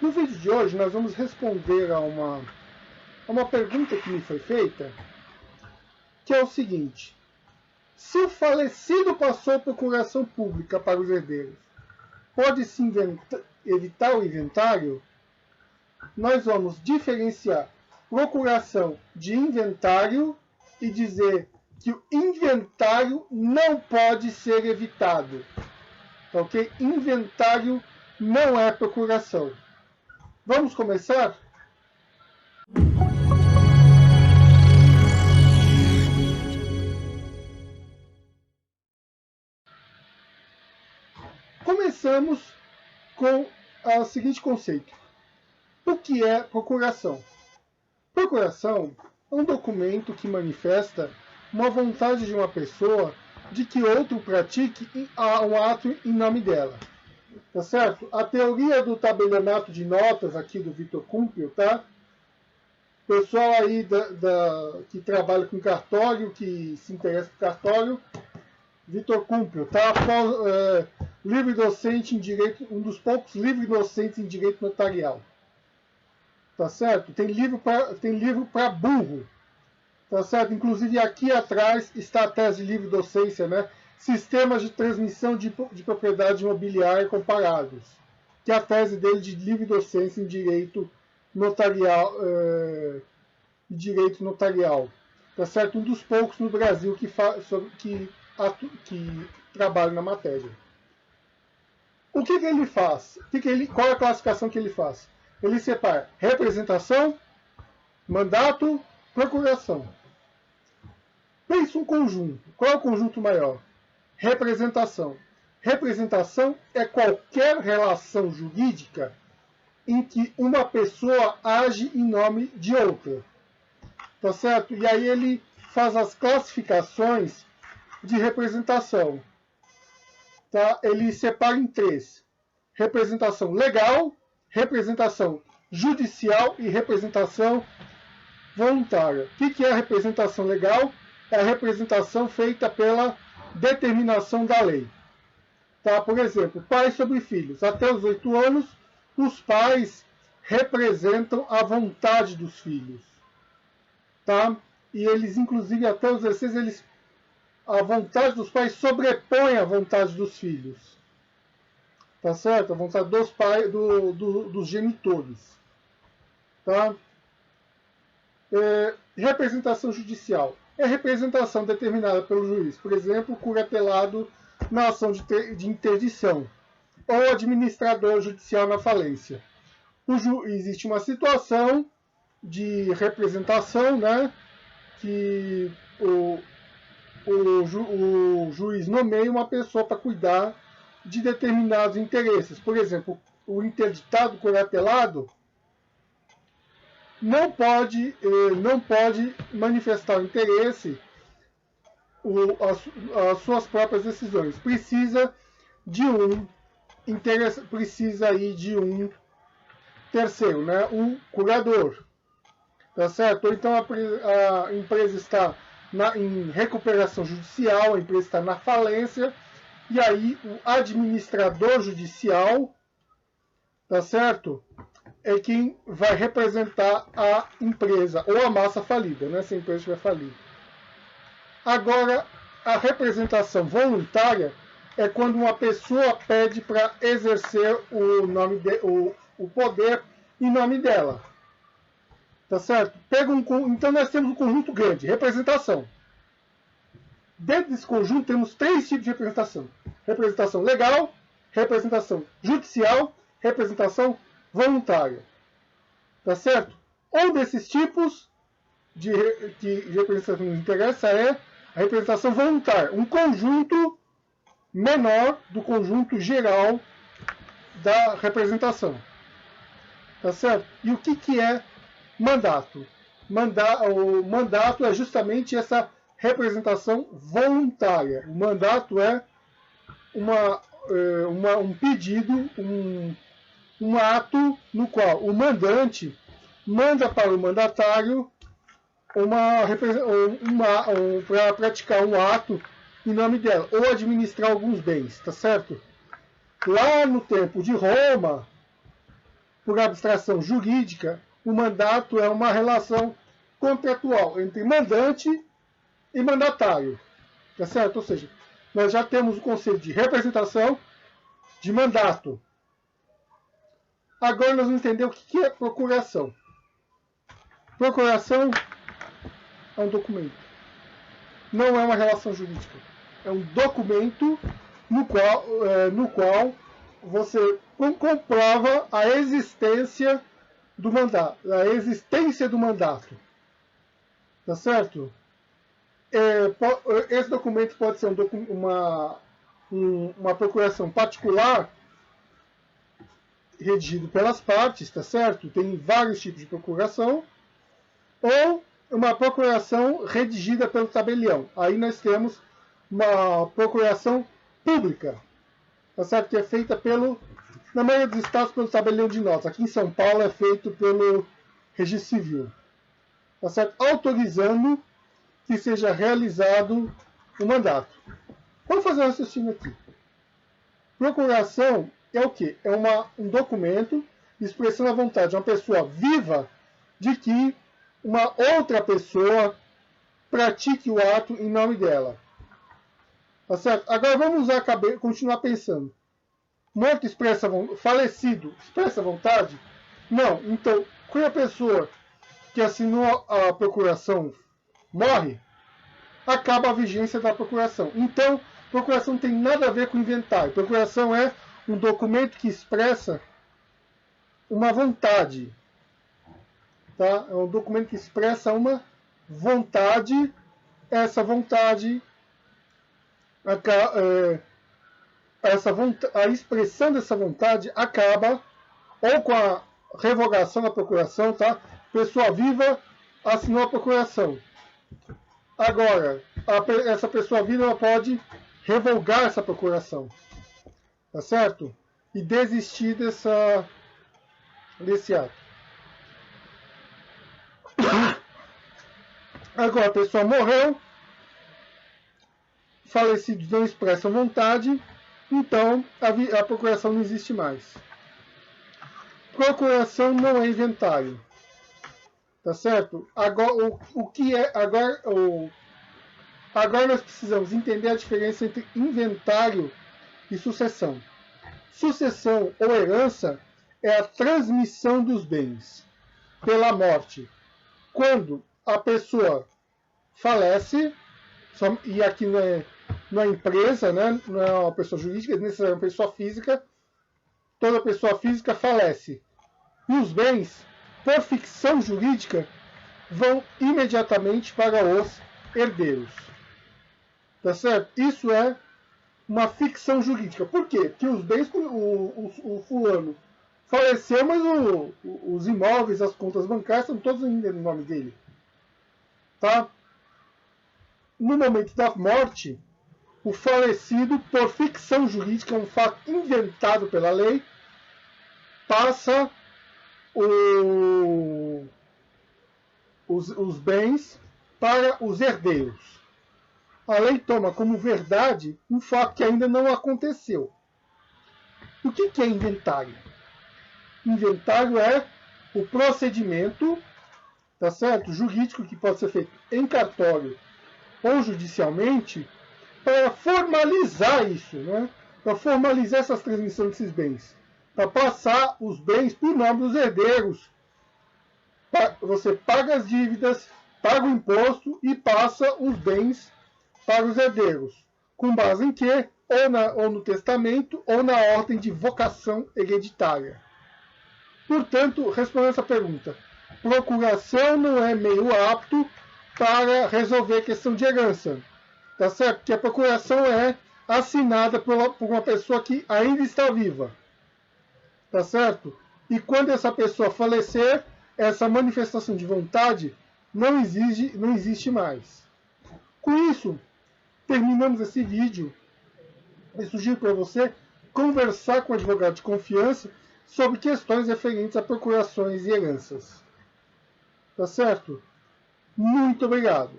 No vídeo de hoje nós vamos responder a uma pergunta que me foi feita, que é o seguinte: se o falecido passou a procuração pública para os herdeiros, pode-se evitar o inventário? Nós vamos diferenciar procuração de inventário e dizer que o inventário não pode ser evitado. Ok? Inventário não é procuração. Vamos começar? Começamos com o seguinte conceito. O que é procuração? Procuração é um documento que manifesta uma vontade de uma pessoa de que outro pratique um ato em nome dela. Tá certo? A teoria do tabelionato de notas aqui do Victor Kumpel, tá? Pessoal aí que trabalha com cartório, que se interessa por cartório, Victor Kumpel, tá? Livre docente em direito, um dos poucos livres docentes em direito notarial. Tá certo? Tem livro para burro. Tá certo? Inclusive aqui atrás está a tese de livre docência, né? Sistemas de transmissão de propriedade imobiliária comparados, que é a tese dele de livre docência em direito notarial, tá certo? Um dos poucos no Brasil que trabalha na matéria. O que ele faz? Qual é a classificação que ele faz? Ele separa representação, mandato, procuração. Pensa um conjunto. Qual é o conjunto maior? Representação. Representação é qualquer relação jurídica em que uma pessoa age em nome de outra. Tá certo? E aí ele faz as classificações de representação. Tá? Ele separa em três: representação legal, representação judicial e representação voluntária. O que é a representação legal? É a representação feita pela determinação da lei. Tá? Por exemplo, pais sobre filhos. Até os 8 anos, os pais representam a vontade dos filhos. Tá? E eles, inclusive, até os 16, a vontade dos pais sobrepõe a vontade dos filhos. Tá certo? A vontade dos pais, dos genitores. Tá? Representação judicial. É representação determinada pelo juiz. Por exemplo, curatelado na ação de interdição. Ou administrador judicial na falência. Existe uma situação de representação, né, que o juiz nomeia uma pessoa para cuidar de determinados interesses. Por exemplo, o interditado curatelado não pode manifestar o interesse, as suas próprias decisões. Precisa de um terceiro, né? Um curador. Tá certo? Ou então a empresa está em recuperação judicial, a empresa está na falência, e aí o administrador judicial, tá certo? É quem vai representar a empresa, ou a massa falida, né, se a empresa estiver falida. Agora, a representação voluntária é quando uma pessoa pede para exercer o poder em nome dela. Tá certo? Então nós temos um conjunto grande, representação. Dentro desse conjunto temos 3 tipos de representação. Representação legal, representação judicial, representação voluntária. Tá certo? Um desses tipos de representação que nos interessa é a representação voluntária, um conjunto menor do conjunto geral da representação. Tá certo? E o que é mandato? O mandato é justamente essa representação voluntária. O mandato é um pedido, um ato no qual o mandante manda para o mandatário para praticar um ato em nome dela, ou administrar alguns bens, tá certo? Lá no tempo de Roma, por abstração jurídica, o mandato é uma relação contratual entre mandante e mandatário. Tá certo? Ou seja, nós já temos o conceito de representação, de mandato. Agora nós vamos entender o que é procuração. Procuração é um documento. Não é uma relação jurídica. É um documento no qual você comprova a existência do mandato. Tá certo? Esse documento pode ser uma procuração particular redigido pelas partes, tá certo? Tem vários tipos de procuração. Ou uma procuração redigida pelo tabelião. Aí nós temos uma procuração pública, tá certo? Que é feita na maioria dos estados, pelo tabelião de notas. Aqui em São Paulo é feito pelo Registro Civil, tá certo? Autorizando que seja realizado o mandato. Vamos fazer um raciocínio aqui. Procuração é o quê? É um documento expressando a vontade de uma pessoa viva de que uma outra pessoa pratique o ato em nome dela. Tá certo? Agora vamos continuar pensando. Falecido expressa vontade? Não. Então, quando a pessoa que assinou a procuração morre, acaba a vigência da procuração. Então, procuração não tem nada a ver com inventário. Procuração é um documento que expressa uma vontade. Tá? É um documento que expressa uma vontade. A expressão dessa vontade acaba ou com a revogação da procuração, tá? Pessoa viva assinou a procuração. Agora, essa pessoa viva ela pode revogar essa procuração, tá certo? E desistir desse ato. Agora, a pessoa morreu, falecidos não expressam vontade, então a procuração não existe mais. Procuração não é inventário, tá certo? Agora, agora nós precisamos entender a diferença entre inventário e sucessão. Sucessão ou herança é a transmissão dos bens pela morte. Quando a pessoa falece, e aqui não é empresa, né? Não é uma pessoa jurídica, é uma pessoa física, toda pessoa física falece. E os bens, por ficção jurídica, vão imediatamente para os herdeiros. Tá certo? Isso é uma ficção jurídica. Por quê? Porque os bens, o fulano faleceu, mas os imóveis, as contas bancárias estão todos ainda no nome dele. Tá? No momento da morte, o falecido, por ficção jurídica, um fato inventado pela lei, passa os bens para os herdeiros. A lei toma como verdade um fato que ainda não aconteceu. O que é inventário? Inventário é o procedimento, tá certo? Jurídico que pode ser feito em cartório ou judicialmente para formalizar isso, né? Para formalizar essas transmissões desses bens, para passar os bens por nome dos herdeiros. Você paga as dívidas, paga o imposto e passa os bens para os herdeiros. Com base em quê? Ou no testamento ou na ordem de vocação hereditária. Portanto, respondendo essa pergunta, procuração não é meio apto para resolver a questão de herança. Tá certo? Porque a procuração é assinada por uma pessoa que ainda está viva. Tá certo? E quando essa pessoa falecer, essa manifestação de vontade não existe mais. Com isso, terminamos esse vídeo. Eu sugiro para você conversar com o advogado de confiança sobre questões referentes a procurações e heranças. Tá certo? Muito obrigado.